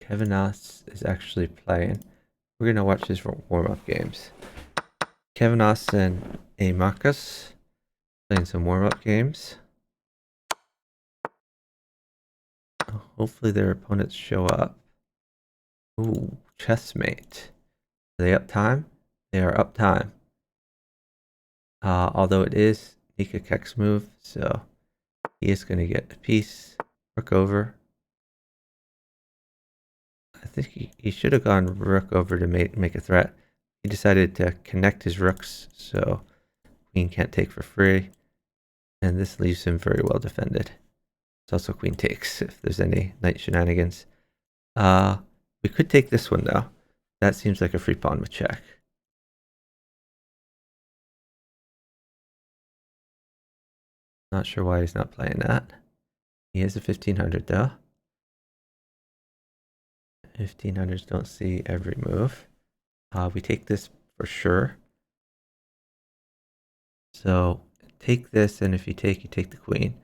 Kevinas is actually playing. We're gonna watch his warm-up games. Kevinas and AMockus playing some warm-up games. Hopefully their opponents show up. Ooh, chessmate. Are they up time? They are up time. Although it is Nika Kek's move, so he is going to get a piece. Rook over. I think he should have gone rook over to make a threat. He decided to connect his rooks, so queen can't take for free. And this leaves him very well defended. It's also queen takes if there's any knight shenanigans. We could take this one though. That seems like a free pawn with check. Not sure why he's not playing that. He has a 1500 though. 1500s don't see every move. We take this for sure. So take this, and if you take the queen.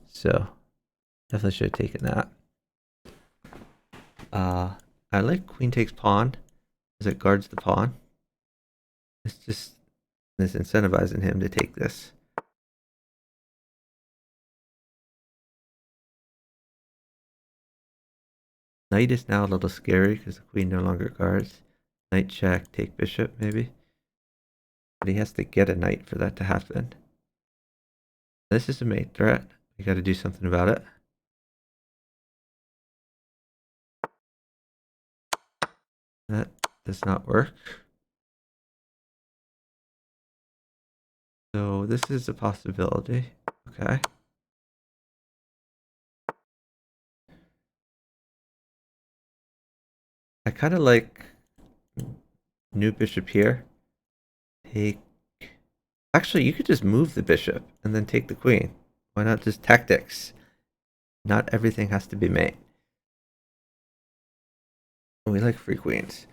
So definitely should have taken that. I like queen takes pawn as it guards the pawn. It's just this incentivizing him to take this. Knight is now a little scary because the queen no longer guards. Knight check, take bishop maybe. But he has to get a knight for that to happen. This is a mate threat. We got to do something about it. That does not work. So this is a possibility. Okay. I kind of like new bishop here. Take. Actually, you could just move the bishop and then take the queen. Why not just tactics? Not everything has to be mate. We like free queens.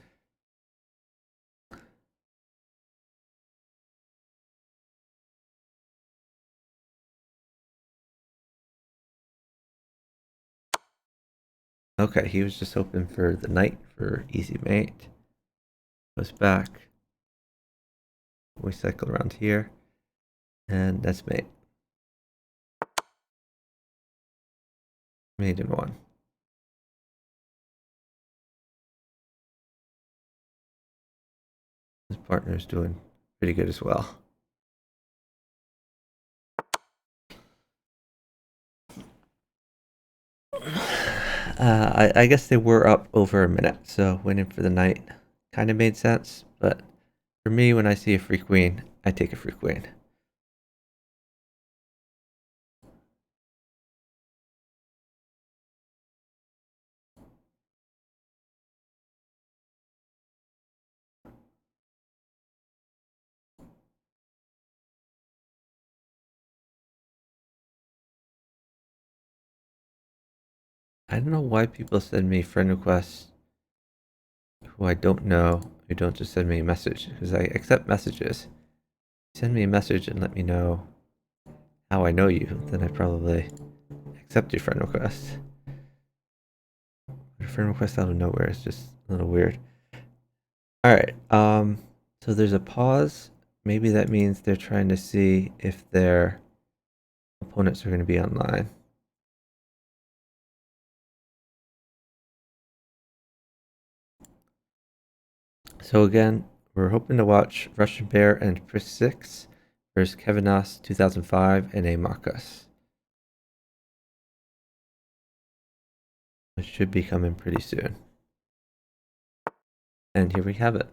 Okay, he was just hoping for the knight for easy mate. Goes back. We cycle around here. And that's mate. Mate in one. His partner's doing pretty good as well. I guess they were up over a minute, so waiting for the knight kind of made sense. But for me, when I see a free queen, I take a free queen. I don't know why people send me friend requests who I don't know, who don't just send me a message, because I accept messages. Send me a message and let me know how I know you, then I probably accept your friend request. A friend request out of nowhere is just a little weird. Alright, so there's a pause. Maybe that means they're trying to see if their opponents are going to be online. So again, we're hoping to watch Russian Bear and Prist6 versus kevinas2005 and AMockus. It should be coming pretty soon. And here we have it.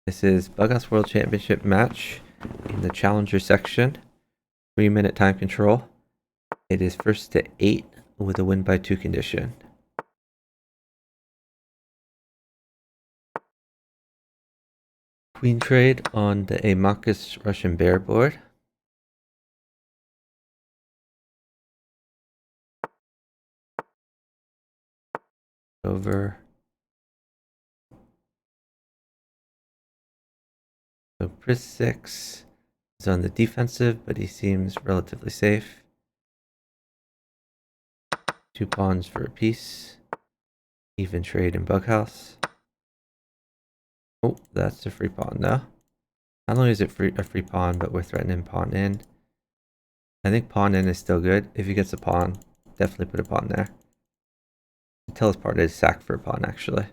This is Bughouse World Championship match in the Challenger section. 3-minute time control. It is first to 8 with a win by 2 condition. Queen trade on the AMockus Russian Bear board. Over. So Prist6 is on the defensive, but he seems relatively safe. 2 pawns for a piece. Even trade in Bughouse. Oh, that's a free pawn now. Not only is it a free pawn, but we're threatening pawn in. I think pawn in is still good. If he gets a pawn, definitely put a pawn there. Tell his partner to sack for a pawn, actually.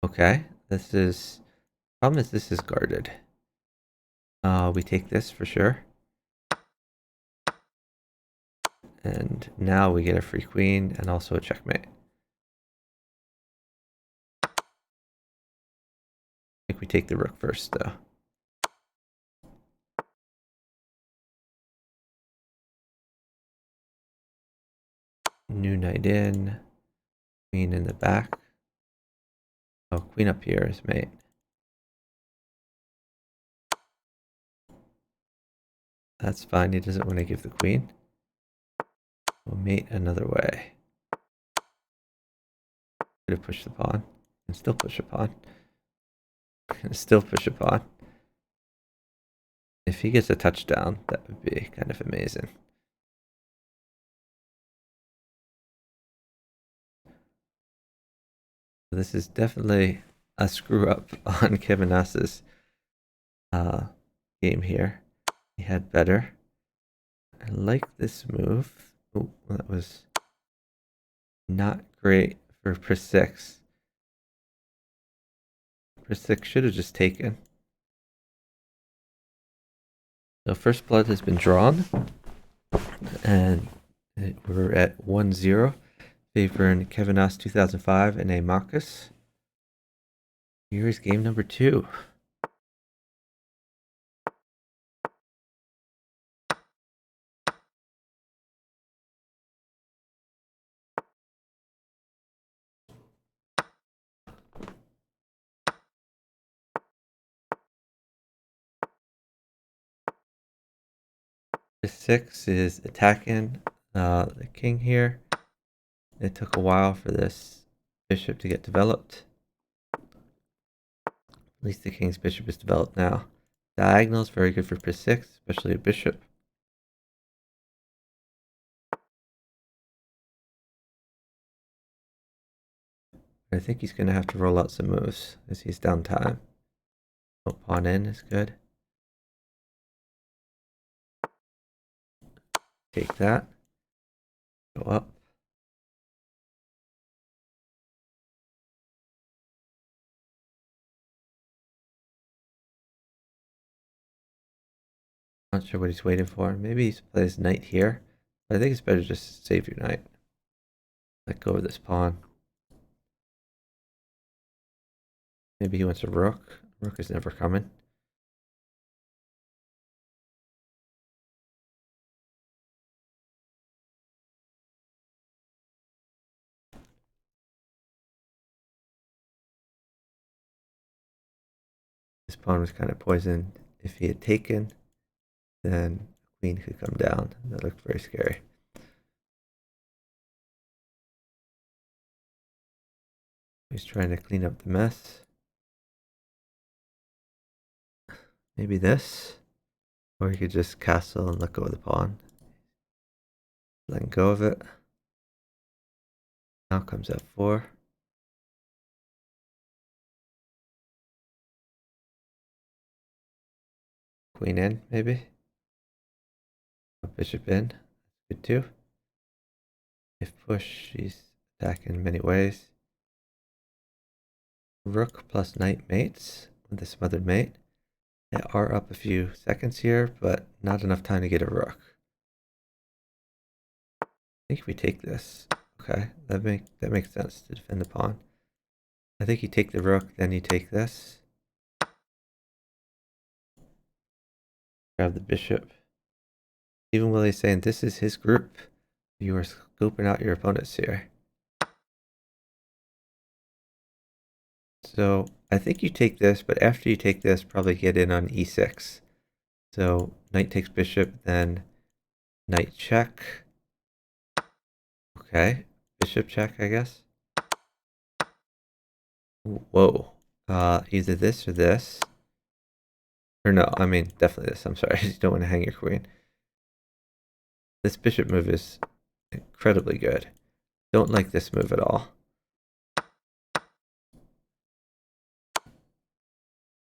Okay, problem is this is guarded. We take this for sure. And now we get a free queen and also a checkmate. I think we take the rook first, though. New knight in, queen in the back. Oh, queen up here is mate. That's fine, he doesn't want to give the queen. We'll mate another way. Could have pushed the pawn and still push a pawn. Still push a pawn. If he gets a touchdown, that would be kind of amazing. This is definitely a screw up on kevinas2005's game here. He had better. I like this move. Oh, that was not great for Prist6. Prist6 should have just taken. So first blood has been drawn, and we're at 1-0, favoring kevinas2005 and AMockus. Here's game number 2. Prist6 is attacking the king here. It took a while for this bishop to get developed. At least the king's bishop is developed now. Diagonal is very good for Prist6, especially a bishop. I think he's going to have to roll out some moves as he's down time. Oh, pawn in is good. Take that. Go up. Not sure what he's waiting for. Maybe he's plays knight here. But I think it's better just to save your knight. Let go of this pawn. Maybe he wants a rook. Rook is never coming. This pawn was kind of poisoned. If he had taken, then queen could come down. That looked very scary. He's trying to clean up the mess. Maybe this. Or he could just castle and let go of the pawn. Letting go of it. Now comes f4. Queen in, maybe. Bishop in. Good too. If push, she's attacking in many ways. Rook plus knight mates with the smothered mate. They are up a few seconds here, but not enough time to get a rook. I think we take this. Okay, that makes sense to defend the pawn. I think you take the rook, then you take this. Grab the bishop. Even Willie's saying this is his group. You are scoping out your opponents here. So I think you take this, but after you take this, probably get in on e6. So knight takes bishop, then knight check. Okay, bishop check, I guess. Whoa. Either this or this. Or no, I mean, definitely this. I'm sorry, you don't want to hang your queen. This bishop move is incredibly good. Don't like this move at all.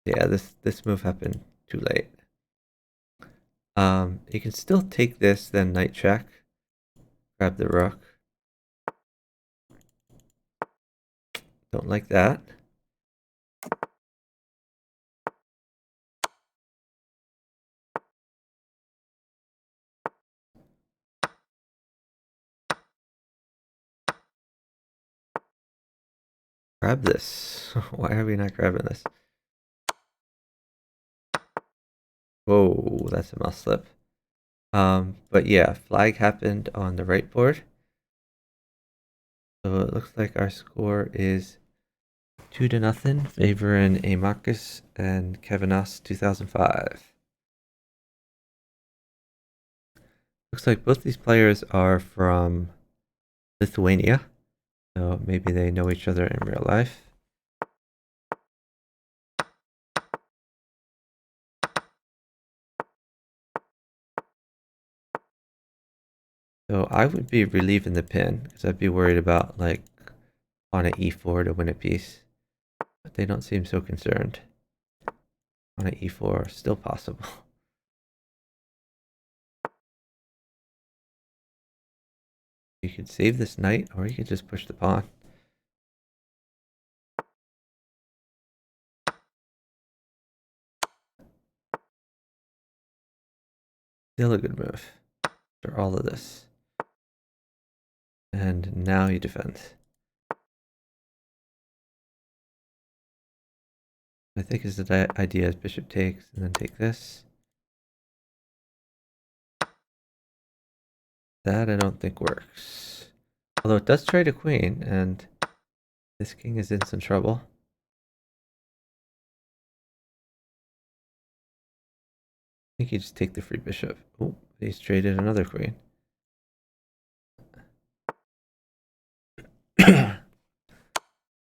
Yeah, this move happened too late. You can still take this, then knight check, grab the rook. Don't like that. Grab this. Why are we not grabbing this? Whoa, that's a mouse slip. But yeah, flag happened on the right board. So it looks like our score is 2-0, favoring AMockus and kevinas2005. Looks like both these players are from Lithuania, so maybe they know each other in real life. So I would be relieving the pin because I'd be worried about like on an e4 to win a piece, but they don't seem so concerned. On an e4, still possible. You could save this knight, or you could just push the pawn. Still a good move after all of this. And now you defend. I think is the idea is bishop takes and then take this. That I don't think works. Although it does trade a queen, and this king is in some trouble. I think you just take the free bishop. Oh, he's traded another queen. I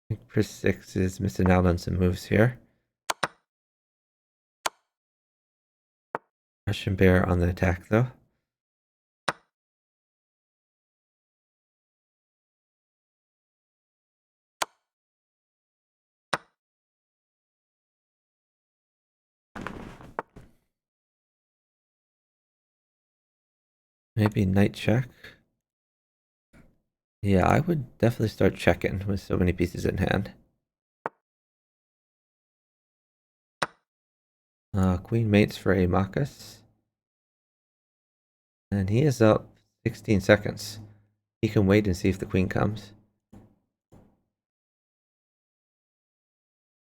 think Prist6 is missing out on some moves here. Russian bear on the attack though. Maybe knight check. Yeah, I would definitely start checking with so many pieces in hand. Queen mates for AMockus. And he is up 16 seconds. He can wait and see if the queen comes.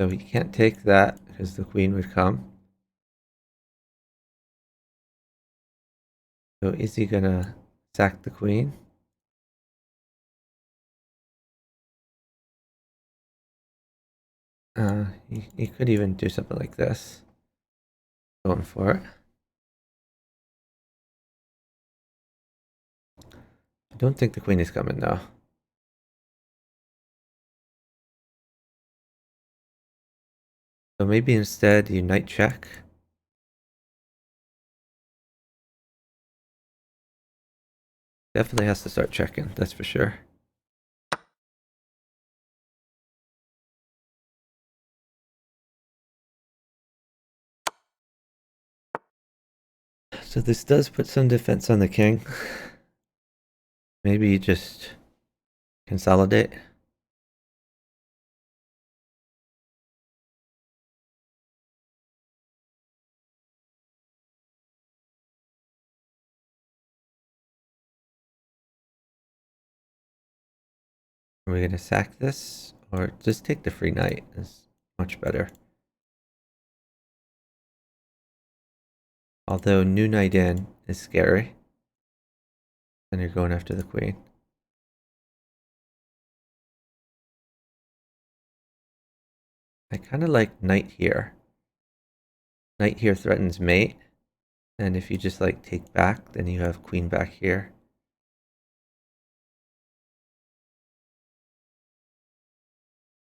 So he can't take that because the queen would come. So is he gonna sack the queen? He could even do something like this. Going for it. I don't think the queen is coming though. So maybe instead you knight check. Definitely has to start checking, that's for sure. So this does put some defense on the king. Maybe you just consolidate. Are we gonna sack this? Or just take the free knight is much better. Although new knight in is scary. Then you're going after the queen. I kind of like knight here. Knight here threatens mate. And if you just like take back, then you have queen back here.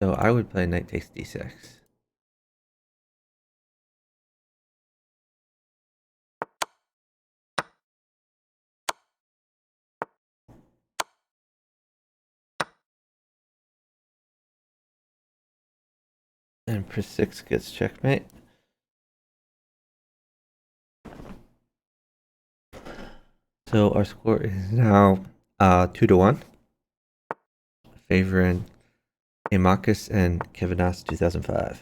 So I would play knight takes d6. And Prist6 gets checkmate. So our score is now 2-1, favoring AMockus and kevinas2005.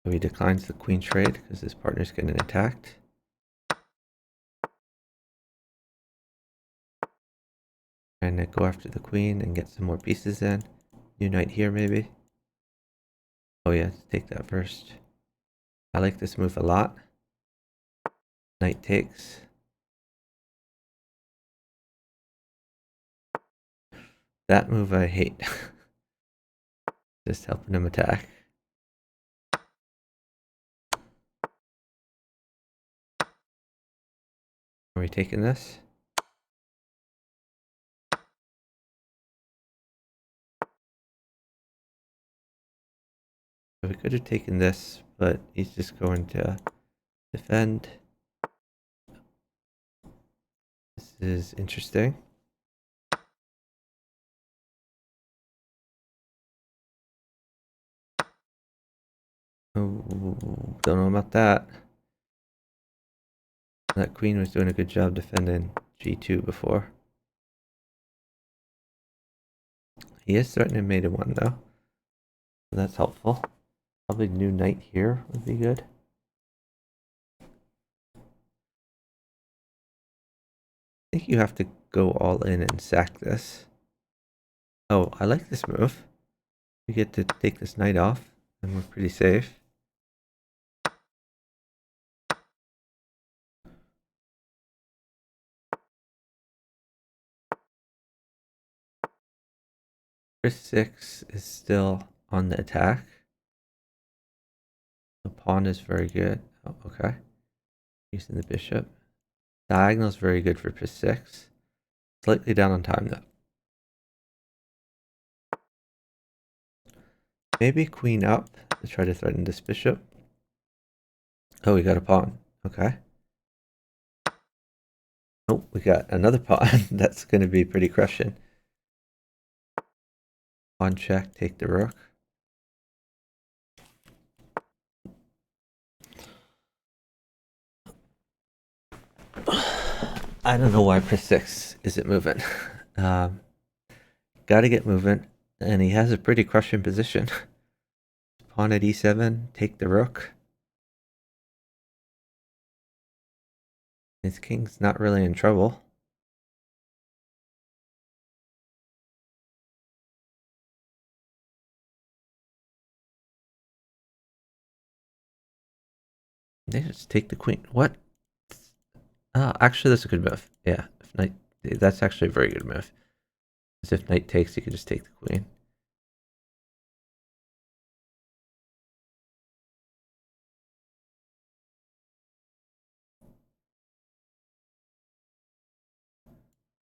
So he declines the queen trade because his partner's getting attacked. Trying to go after the queen and get some more pieces in. New knight here, maybe. Oh yeah, let's take that first. I like this move a lot. Knight takes. That move I hate. Just helping him attack. Are we taking this? So we could have taken this, but he's just going to defend. This is interesting. Oh, don't know about that. That queen was doing a good job defending g2 before. He is threatening mate in one though. So that's helpful. Probably new knight here would be good. I think you have to go all in and sack this. Oh, I like this move. We get to take this knight off and we're pretty safe. Prist6 is still on the attack. The pawn is very good. Oh, okay. Using the bishop. Diagonal is very good for Prist6. Slightly down on time though. Maybe queen up to try to threaten this bishop. Oh, we got a pawn. Okay. Oh, we got another pawn. That's going to be pretty crushing. Pawn check, take the rook. I don't know why Prist6 isn't moving. Got to get moving. And he has a pretty crushing position. Pawn at e7, take the rook. His king's not really in trouble. They just take the queen. What? Oh, actually, that's a good move. Yeah, if knight, that's actually a very good move. Because if knight takes, you can just take the queen.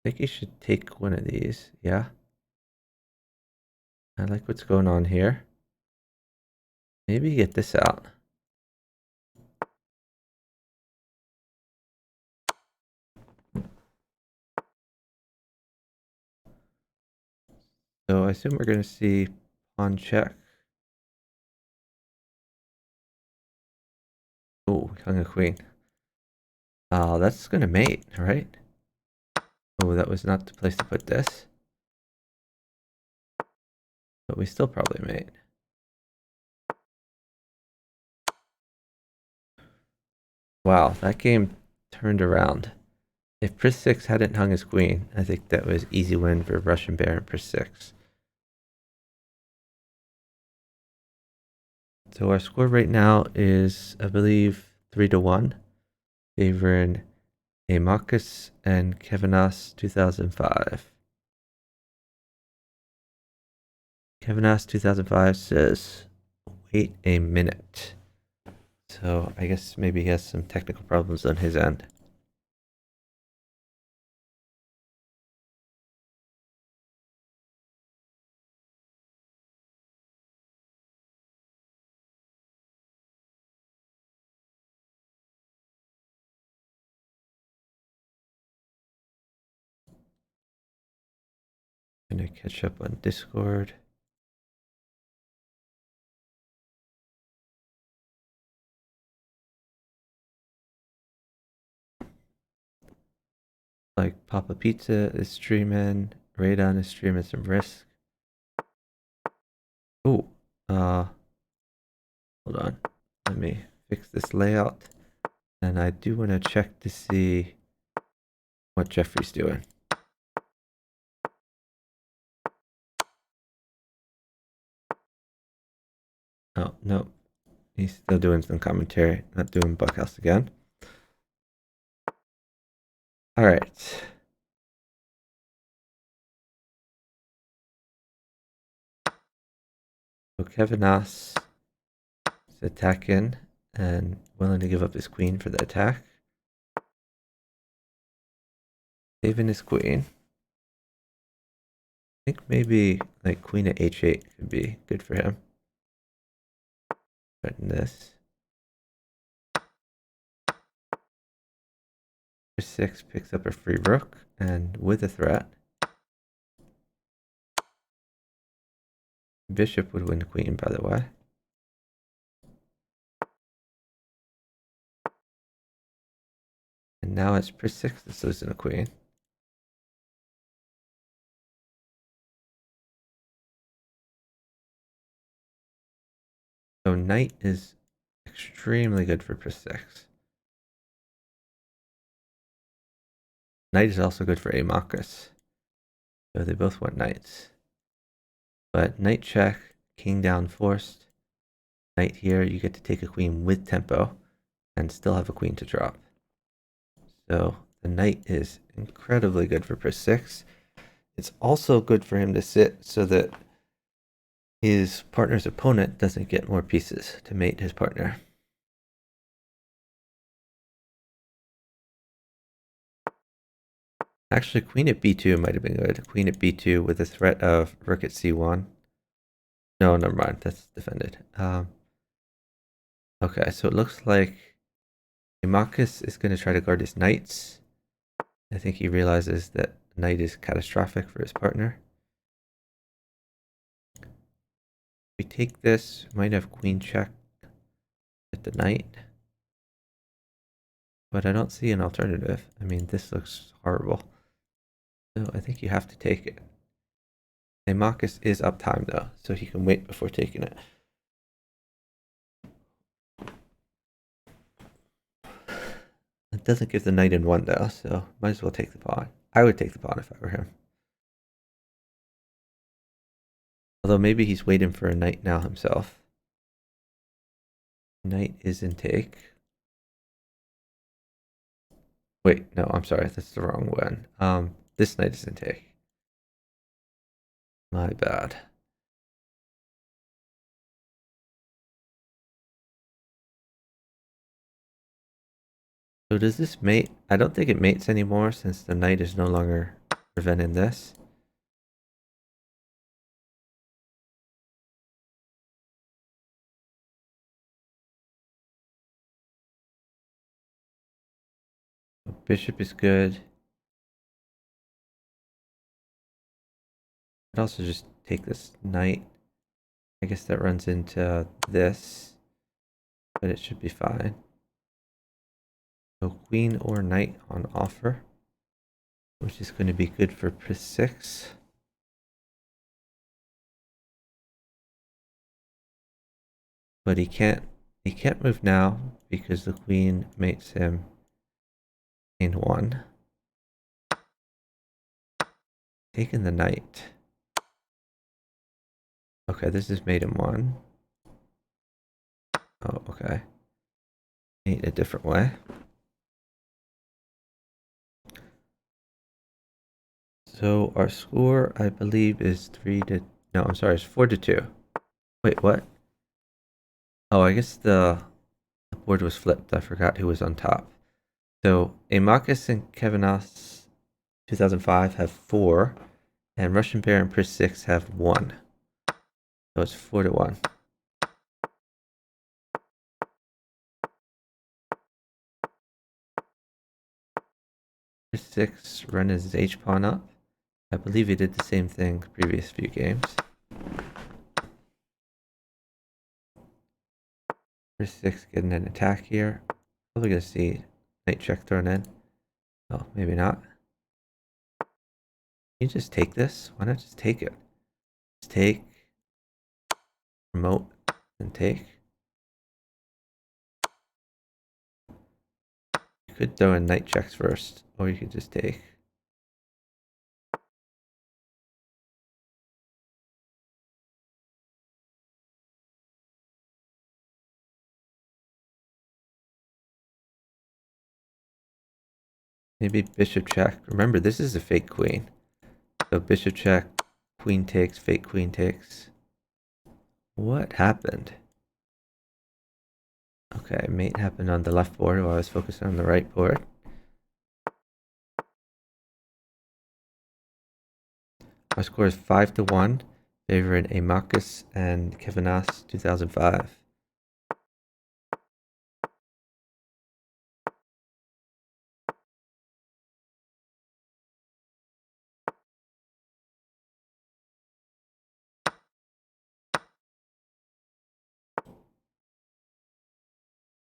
I think you should take one of these. Yeah. I like what's going on here. Maybe get this out. So I assume we're going to see pawn check. Oh, we hung a queen. Oh, that's going to mate, right? Oh, that was not the place to put this. But we still probably mate. Wow, that game turned around. If Prist6 hadn't hung his queen, I think that was easy win for Russian Bear and Prist6. So our score right now is, I believe, 3-1, favoring AMockus and kevinas2005. kevinas2005 says, wait a minute. So I guess maybe he has some technical problems on his end. Gonna catch up on Discord. Like Papa Pizza is streaming, Radon is streaming some Risk. Oh, hold on. Let me fix this layout. And I do want to check to see what Jeffrey's doing. Oh, no. He's still doing some commentary, not doing Buckhouse again. All right. So kevinas is attacking and willing to give up his queen for the attack. Saving his queen. I think maybe like queen at h8 could be good for him. Threaten this. Prist6 picks up a free rook, and with a threat, bishop would win the queen, by the way. And now it's Prist6 that's losing a queen. So knight is extremely good for Prist6. Knight is also good for AMockus. So they both want knights. But knight check, king down forced. Knight here, you get to take a queen with tempo and still have a queen to drop. So the knight is incredibly good for Prist6. It's also good for him to sit so that his partner's opponent doesn't get more pieces to mate his partner. Actually, queen at b2 might have been good. Queen at b2 with the threat of rook at c1. No, never mind. That's defended. Okay, so it looks like AMockus is going to try to guard his knights. I think he realizes that knight is catastrophic for his partner. If we take this, we might have queen check at the knight. But I don't see an alternative. I mean, this looks horrible. So I think you have to take it. AMockus is up time though, so he can wait before taking it. It doesn't give the knight in one though, so might as well take the pawn. I would take the pawn if I were him. Although maybe he's waiting for a knight now himself. Knight is in take. Wait, no, I'm sorry, that's the wrong one. This knight is in take. My bad. So does this mate? I don't think it mates anymore since the knight is no longer preventing this. Bishop is good. I'd also just take this knight. I guess that runs into this, but it should be fine. So queen or knight on offer, which is going to be good for Prist6. But he can't move now because the queen mates him in one. Taking the knight. Okay, this is mate in one. Oh, okay. Mate a different way. So our score, I believe, is 3-2. No, I'm sorry, it's 4-2. Wait, what? Oh, I guess the board was flipped. I forgot who was on top. So AMockus and kevinas2005 have 4, and Russian Bear and Prist6 have 1. So it's 4-1. Prist6 run his H pawn up, I believe he did the same thing the previous few games. Prist6 getting an attack here. Probably gonna see knight check thrown in. Oh, maybe not. You just take this? Why not just take it? Just take, promote, and take. You could throw in knight checks first, or you could just take. Maybe bishop check. Remember, this is a fake queen. So bishop check, queen takes, fake queen takes. What happened? Okay, mate happened on the left board while I was focusing on the right board. Our score is 5-1, favoring AMockus and kevinas2005.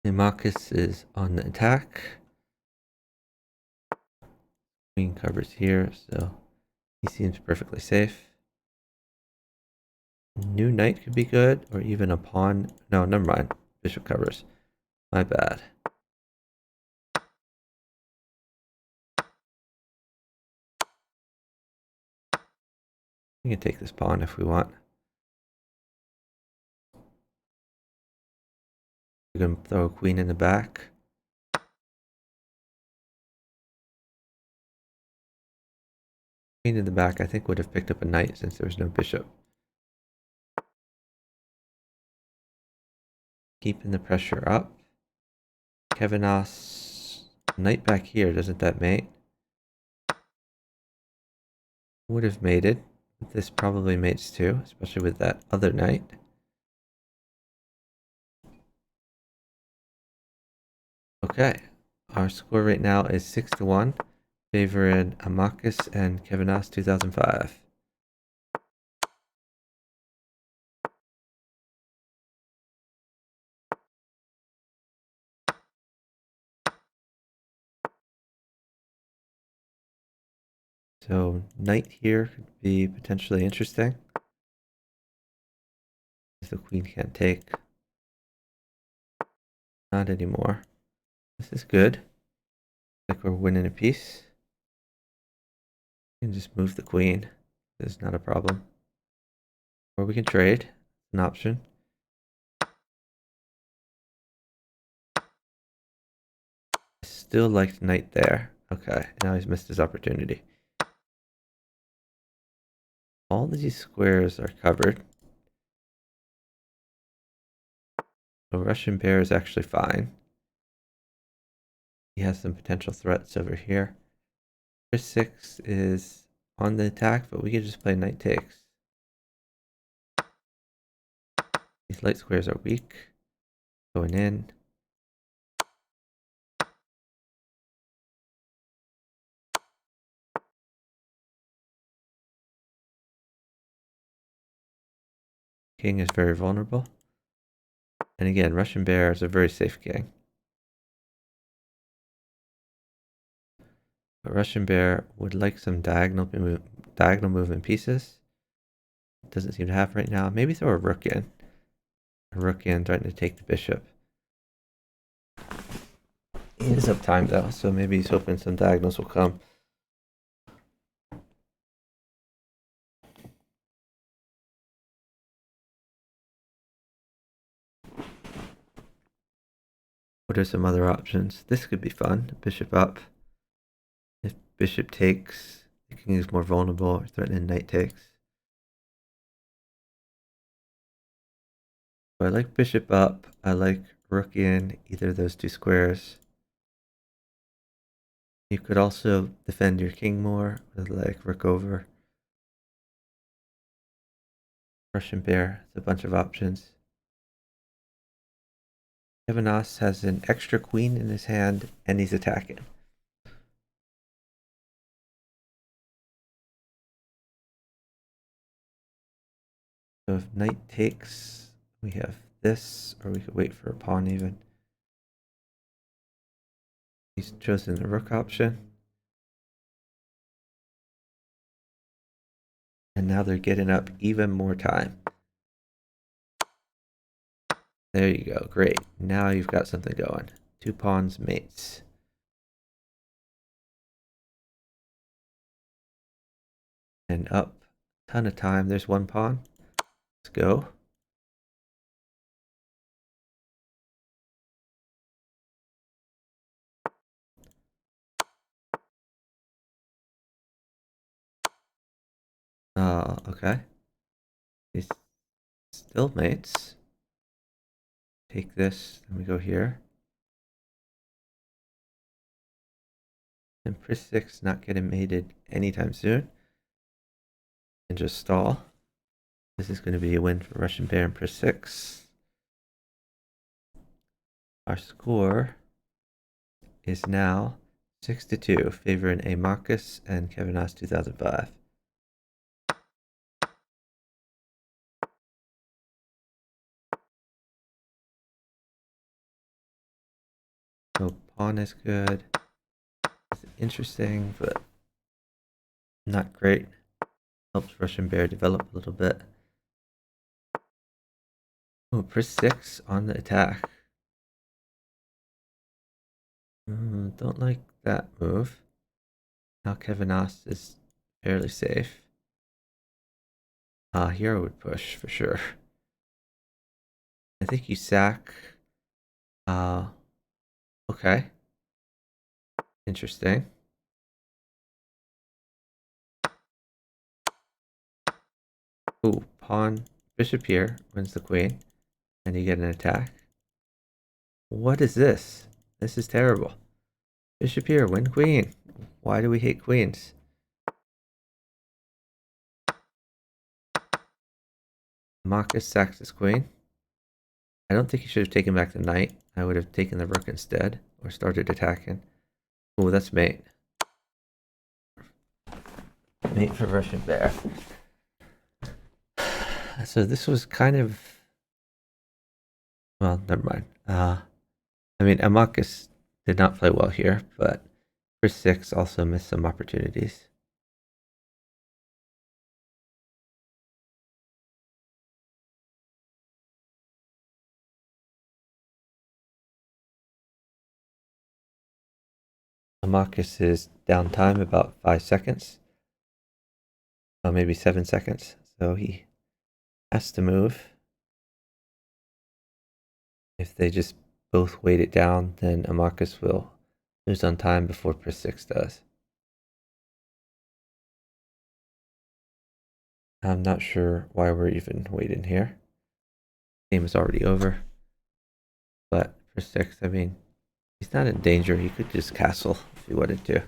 AMockus is on the attack. Queen covers here, so he seems perfectly safe. New knight could be good, or even a pawn. No, never mind. Bishop covers. My bad. We can take this pawn if we want. We can throw a queen in the back. Queen in the back, I think, would have picked up a knight since there was no bishop. Keeping the pressure up. Kevinas, knight back here, doesn't that mate? Would have mated. This probably mates too, especially with that other knight. Okay, our score right now is 6-1, favoring AMockus and kevinas2005. So knight here could be potentially interesting. If the queen can't take. Not anymore. This is good. Like we're winning a piece. We can just move the queen. This is not a problem. Or we can trade. An option. Still liked knight there. Okay, now he's missed his opportunity. All these squares are covered. The Russian bear is actually fine. He has some potential threats over here. Prist6 is on the attack, but we could just play knight takes. These light squares are weak. Going in. King is very vulnerable. And again, Russian bear is a very safe king. But Russian bear would like some diagonal movement pieces. Doesn't seem to have right now. Maybe throw a rook in. A rook in, trying to take the bishop. He is up time though, so maybe he's hoping some diagonals will come. What are some other options? This could be fun. Bishop up. If bishop takes, the king is more vulnerable, or threatening knight takes. So I like bishop up. I like rook in either of those two squares. You could also defend your king more with like rook over. Russian bear. It's a bunch of options. Kevinas has an extra queen in his hand and he's attacking. So if knight takes, we have this, or we could wait for a pawn even. He's chosen the rook option. And now they're getting up even more time. There you go. Great. Now you've got something going. 2 pawns mates. And up. Ton of time. There's 1 pawn. Let's go. Okay. These still mates. Take this, then we go here. And Prist6 not getting mated anytime soon. And just stall. This is going to be a win for Russian Bear and Prist6. Our score is now 6-2, favoring AMockus and kevinas2005. So pawn is good. It's interesting, but not great. Helps Russian Bear develop a little bit. Oh, Prist6 on the attack. Don't like that move. Now kevinas is fairly safe. Here I would push for sure. I think you sack. Okay. Interesting. Ooh, pawn, bishop here wins the queen, and you get an attack. What is this? This is terrible. Bishop here, win queen. Why do we hate queens? AMockus sacks his queen. I don't think he should have taken back the knight. I would have taken the rook instead, or started attacking. Oh, that's mate. Mate for Russian Bear. So this was kind of... Well, never mind. I mean, AMockus did not play well here, but Prist6 also missed some opportunities. AMockus is down time about 5 seconds. Maybe 7 seconds. So he has to move. If they just both wait it down, then AMockus will lose on time before Prist6 does. I'm not sure why we're even waiting here. Game is already over. But Prist6, I mean, he's not in danger. He could just castle if he wanted to.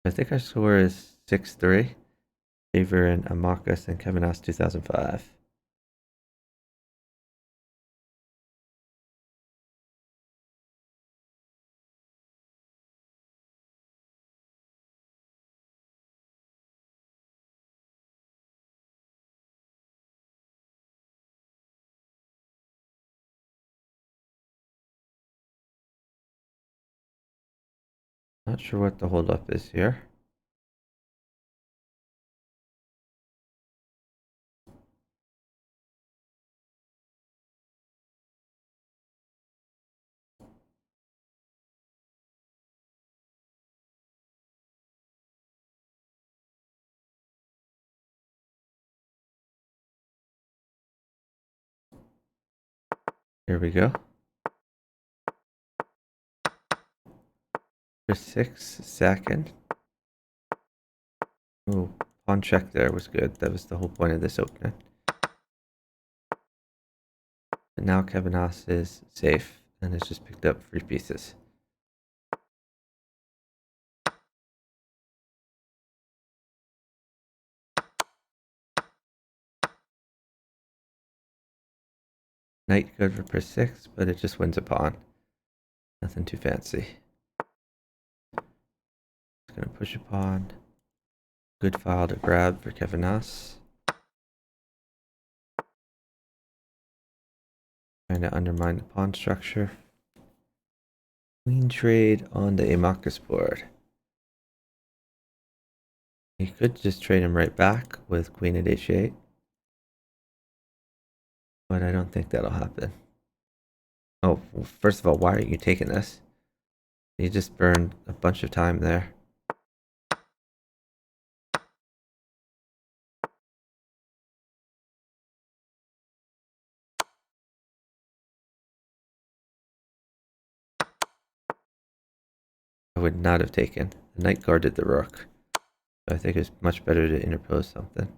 I think our score is 6-3, favoring AMockus and kevinas2005. Not sure what the holdup is here. Here we go. Prist6, second. Ooh, pawn check there was good. That was the whole point of this opening. And now kevinas is safe and has just picked up 3 pieces. Knight good for Prist6, but it just wins a pawn. Nothing too fancy. It's gonna push a pawn. Good file to grab for kevinas. Trying to undermine the pawn structure. Queen trade on the AMockus board. You could just trade him right back with queen at h8. But I don't think that'll happen. Oh, well, first of all, why are you taking this? You just burned a bunch of time there. I would not have taken. The knight guarded the rook. So I think it's much better to interpose something.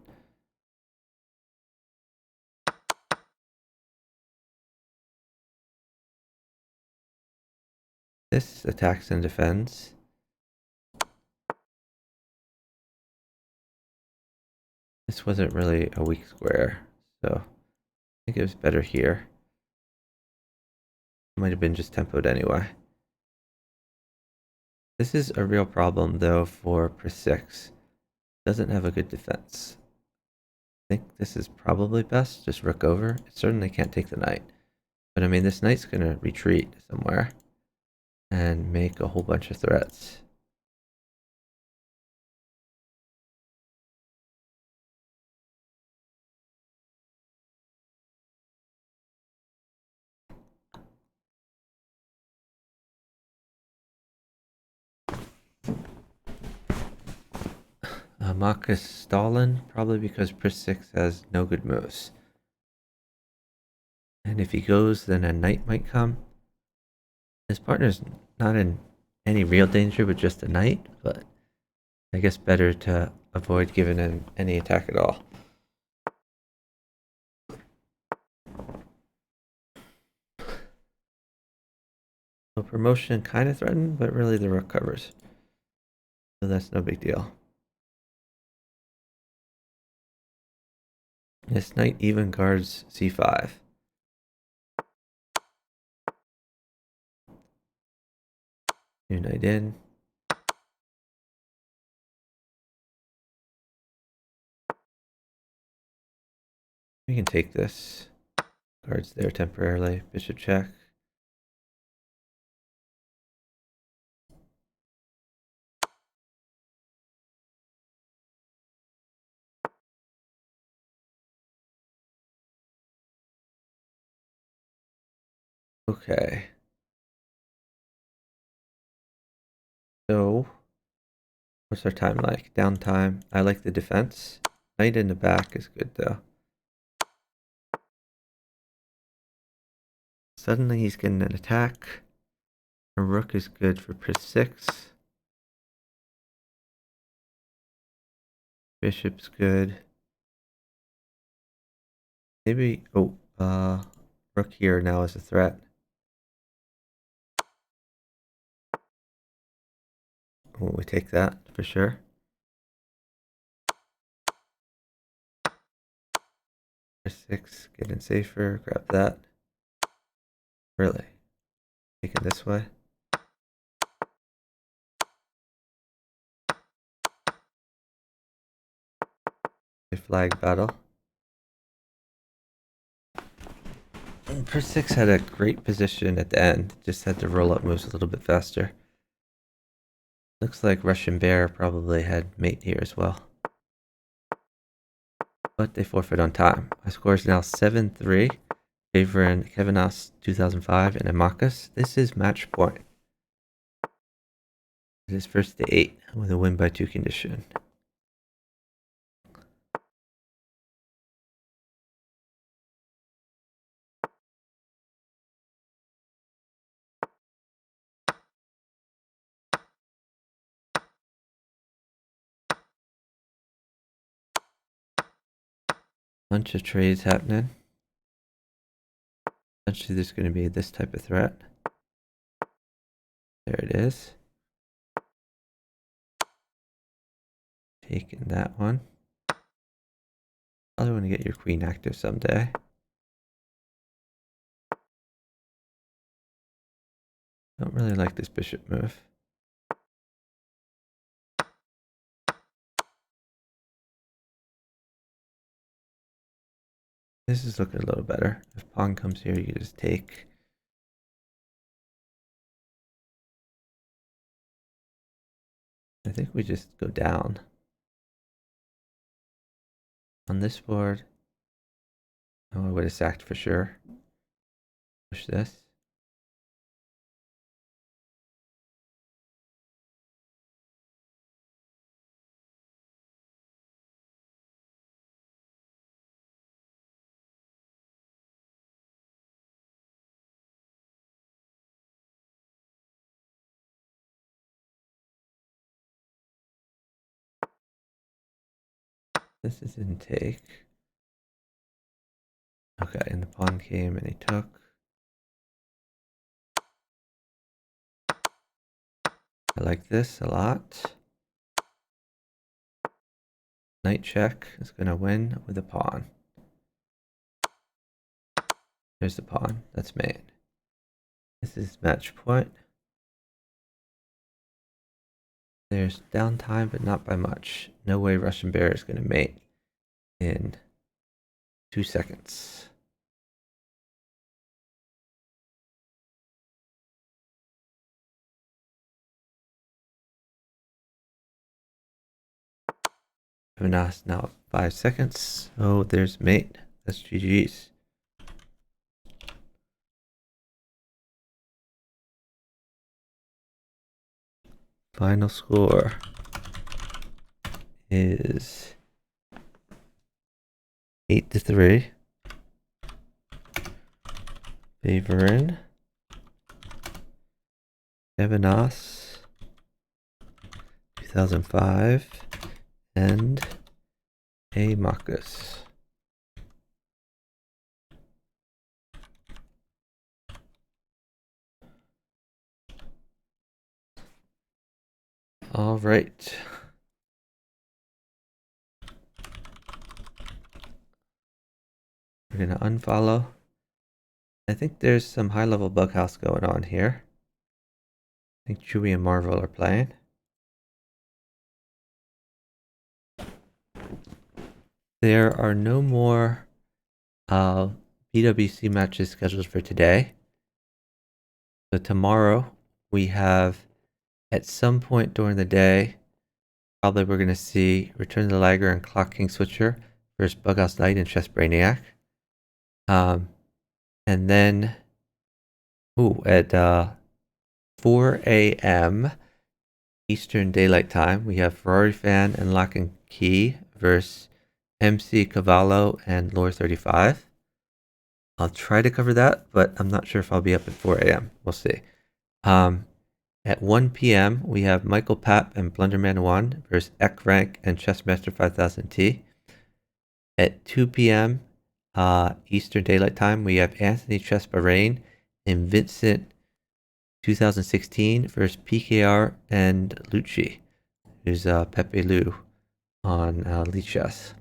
This attacks and defends. This wasn't really a weak square, so I think it was better here. It might have been just tempoed anyway. This is a real problem though for Prist6. Doesn't have a good defense. I think this is probably best, just rook over. It certainly can't take the knight. But I mean, this knight's gonna retreat somewhere and make a whole bunch of threats. AMockus stalling, probably because Prist6 has no good moves. And if he goes, then a knight might come. His partner's not in any real danger with just a knight, but I guess better to avoid giving him any attack at all. So promotion kind of threatened, but really the rook covers. So that's no big deal. This knight even guards c5. New knight in. We can take this. Guards there temporarily. Bishop check. Okay. So, what's our time like? Downtime. I like the defense. Knight in the back is good though. Suddenly he's getting an attack. A rook is good for Prist6. Bishop's good. Maybe, rook here now is a threat. Oh, we take that for sure. Prist6, getting safer, grab that. Really? Taking this way? A flag battle. And Prist6 had a great position at the end, just had to roll up moves a little bit faster. Looks like Russian Bear probably had mate here as well. But they forfeit on time. My score is now 7-3, favoring kevinas2005 and AMockus. This is match point. It is first to 8 with a win by 2 condition. Bunch of trades happening. Essentially, there's going to be this type of threat. There it is. Taking that one. Probably want to get your queen active someday. Don't really like this bishop move. This is looking a little better. If pawn comes here, you just take. I think we just go down. On this board, oh, I would have sacked for sure. Push this. This is in take. Okay, and the pawn came and he took. I like this a lot. Knight check is going to win with the pawn. There's the pawn. That's mate. This is match point. There's downtime, but not by much. No way Russian Bear is going to mate in 2 seconds. Kevinas now 5 seconds. Oh, there's mate. That's GG's. Final score is 8-3. Favoring Kevinas 2005 and AMockus. All right. We're going to unfollow. I think there's some high-level bug house going on here. I think Chewy and Marvel are playing. There are no more BWC matches scheduled for today. So tomorrow we have, at some point during the day, probably we're going to see Return to the Lagger and Clock King Switcher versus Bughouse Knight and Chess Brainiac. And then, at 4 a.m. Eastern Daylight Time, we have Ferrari Fan and Lock and Key versus MC Cavallo and Lore 35. I'll try to cover that, but I'm not sure if I'll be up at 4 a.m. We'll see. At 1 p.m., we have Michael Papp and Blunderman 1 versus Ek Rank and Chessmaster 5000T. At 2 p.m. Eastern Daylight Time, we have Anthony Chess Bahrain and Vincent 2016 versus PKR and Lucci, who's Pepe Lu on Lead Chess.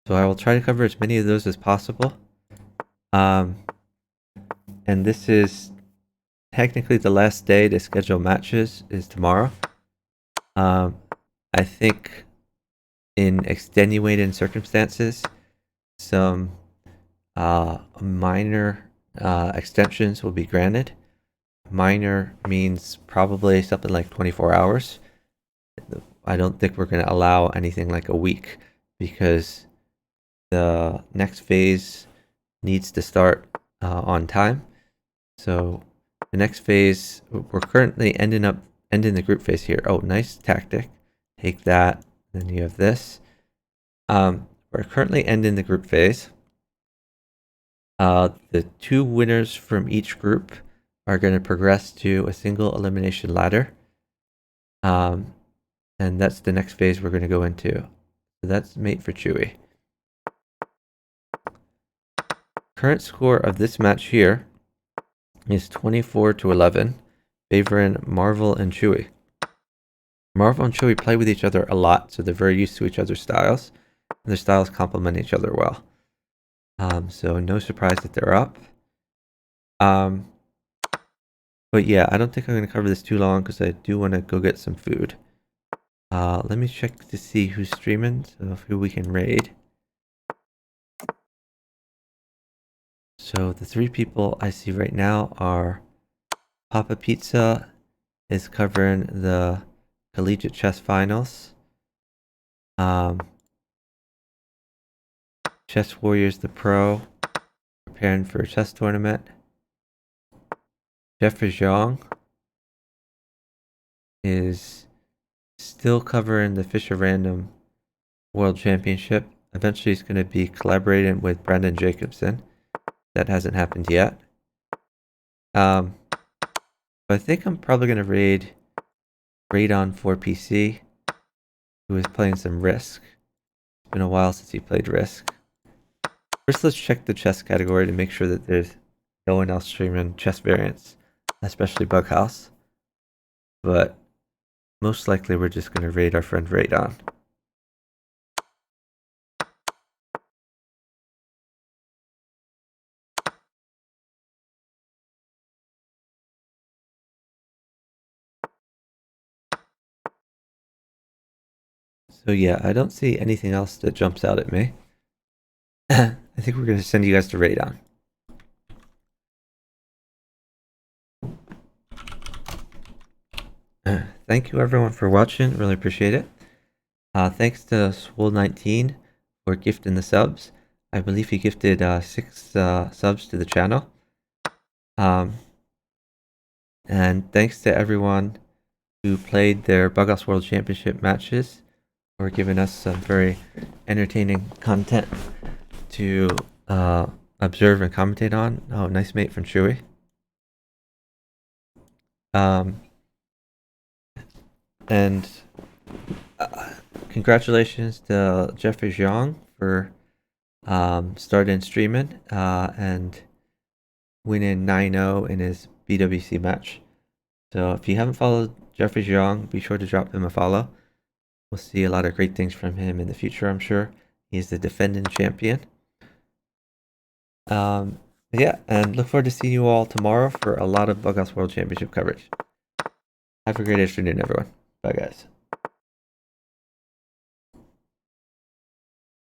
So I will try to cover as many of those as possible. And this is technically the last day to schedule matches is tomorrow. I think in extenuating circumstances, some minor extensions will be granted. Minor means probably something like 24 hours. I don't think we're going to allow anything like a week because the next phase needs to start on time. So the next phase, we're currently ending the group phase here. Oh, nice tactic. Take that. Then you have this. We're currently ending the group phase. The 2 winners from each group are going to progress to a single elimination ladder. And that's the next phase we're going to go into. So that's mate for Chewy. Current score of this match here is 24-11, favoring Marvel and Chewy. Marvel and Chewy play with each other a lot, so they're very used to each other's styles, and their styles complement each other well. So no surprise that they're up. But yeah, I don't think I'm going to cover this too long because I do want to go get some food. Let me check to see who's streaming, so who we can raid. So the 3 people I see right now are Papa Pizza is covering the Collegiate Chess Finals. Chess Warriors the Pro, preparing for a chess tournament. Jeffrey Zhang is still covering the Fisher Random World Championship. Eventually he's going to be collaborating with Brendan Jacobson. That hasn't happened yet. But I think I'm probably going to raid on 4PC, who is playing some Risk. It's been a while since he played Risk. First, let's check the chess category to make sure that there's no one else streaming chess variants, especially Bughouse. But most likely we're just going to raid our friend Radon. So yeah, I don't see anything else that jumps out at me. I think we're going to send you guys to Radon. Thank you everyone for watching, really appreciate it. Thanks to Swole19 for gifting the subs. I believe he gifted 6 subs to the channel. And thanks to everyone who played their Bughouse World Championship matches for giving us some very entertaining content to observe and commentate on. Oh, nice mate from Chewy. And congratulations to Jeffrey Zhang for starting streaming and winning 9-0 in his BWC match. So if you haven't followed Jeffrey Zhang, be sure to drop him a follow. We'll see a lot of great things from him in the future, I'm sure. He's the defending champion. Yeah, and look forward to seeing you all tomorrow for a lot of Bughouse World Championship coverage. Have a great afternoon, everyone. Bye, guys.